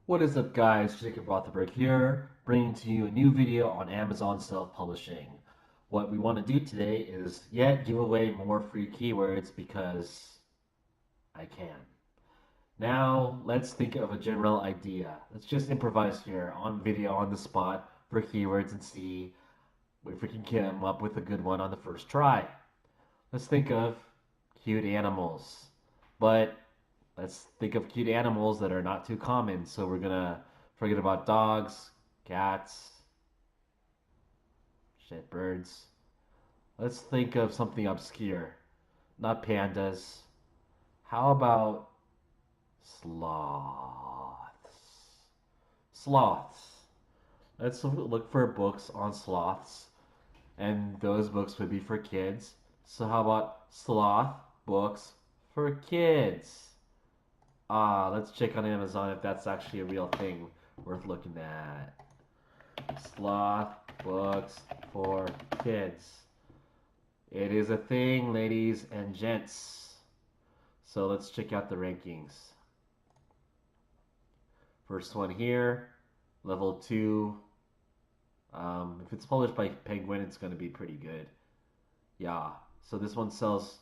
What is up, guys? Jacob Rothenberg here, bringing to you a new video on Amazon self-publishing. What we want to do today is yet give away more free keywords because I can. Now, let's think of a general idea. Let's just improvise here on video on the spot for keywords and see if we can come up with a good one on the first try. Let's think of cute animals, but let's think of cute animals that are not too common. So we're gonna forget about dogs, cats, shit, birds. Let's think of something obscure. Not pandas. How about sloths? Sloths. Let's look for books on sloths, and those books would be for kids. So how about sloth books for kids? Let's check on Amazon if that's actually a real thing worth looking at. Sloth books for kids. It is a thing, ladies and gents. So let's check out the rankings. First one here, level 2. If it's published by Penguin, it's going to be pretty good. Yeah, so this one sells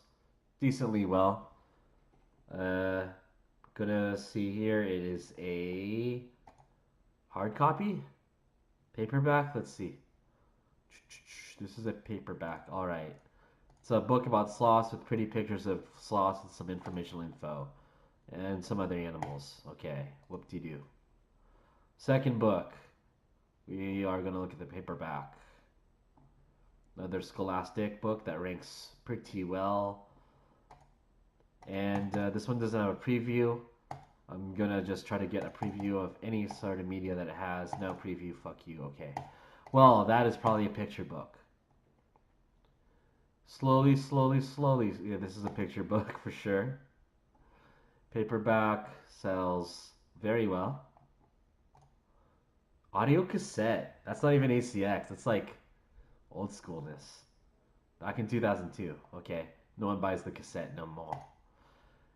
decently well. Gonna see here, it is a hard copy, paperback. Let's see. This is a paperback. All right, it's a book about sloths with pretty pictures of sloths and some informational info and some other animals. Okay, whoop-de-doo. Second book, we are gonna look at the paperback. Another Scholastic book that ranks pretty well. And this one doesn't have a preview. I'm gonna just try to get a preview of any sort of media that it has. No preview, fuck you, okay. Well, that is probably a picture book. Slowly, slowly, slowly. Yeah, this is a picture book for sure. Paperback sells very well. Audio cassette. That's not even ACX. That's like old schoolness. Back in 2002. Okay, no one buys the cassette no more.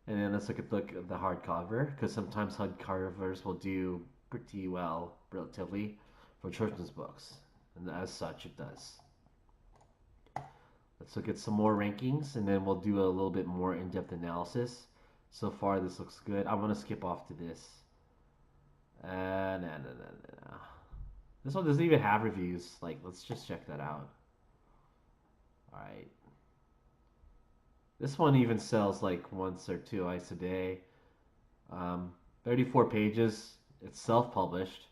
And then let's look at the hardcover, because sometimes hardcovers will do pretty well, relatively, for children's books. And as such, it does. Let's look at some more rankings, and then we'll do a little bit more in-depth analysis. So far, this looks good. I'm going to skip off to this. No. This one doesn't even have reviews. Like, let's just check that out. Alright. This one even sells like once or twice a day. 34 pages. It's self-published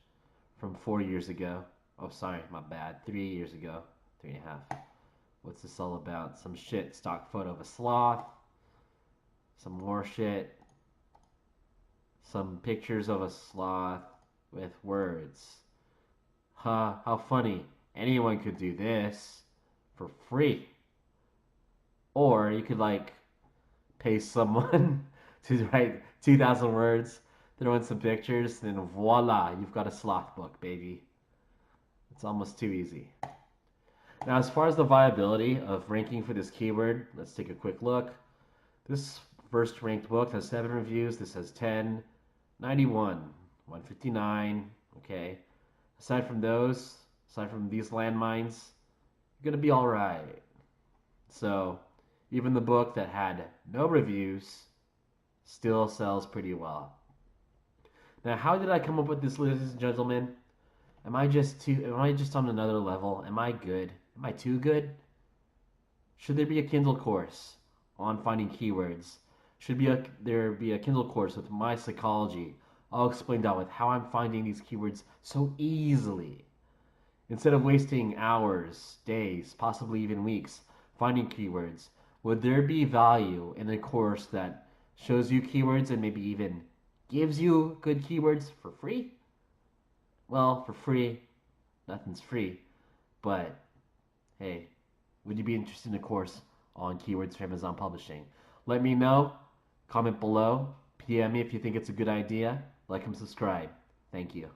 from 4 years ago. Oh, sorry, my bad. 3 years ago. 3.5. What's this all about? Some shit. Stock photo of a sloth. Some more shit. Some pictures of a sloth with words. Huh, how funny. Anyone could do this for free. Or you could like pay someone to write 2,000 words, throw in some pictures, and then voila, you've got a sloth book, baby. It's almost too easy. Now, as far as the viability of ranking for this keyword, let's take a quick look. This first ranked book has 7 reviews. This has 10, 91, 159. Okay. Aside from these landmines, you're gonna be all right. So, even the book that had no reviews still sells pretty well. Now, how did I come up with this, ladies and gentlemen? Am I just on another level? Am I good? Am I too good? Should there be a Kindle course on finding keywords? Should there be a Kindle course with my psychology, all explained out with how I'm finding these keywords so easily? Instead of wasting hours, days, possibly even weeks finding keywords, would there be value in a course that shows you keywords and maybe even gives you good keywords for free? Well, for free, nothing's free. But hey, would you be interested in a course on keywords for Amazon publishing? Let me know. Comment below. PM me if you think it's a good idea. Like and subscribe. Thank you.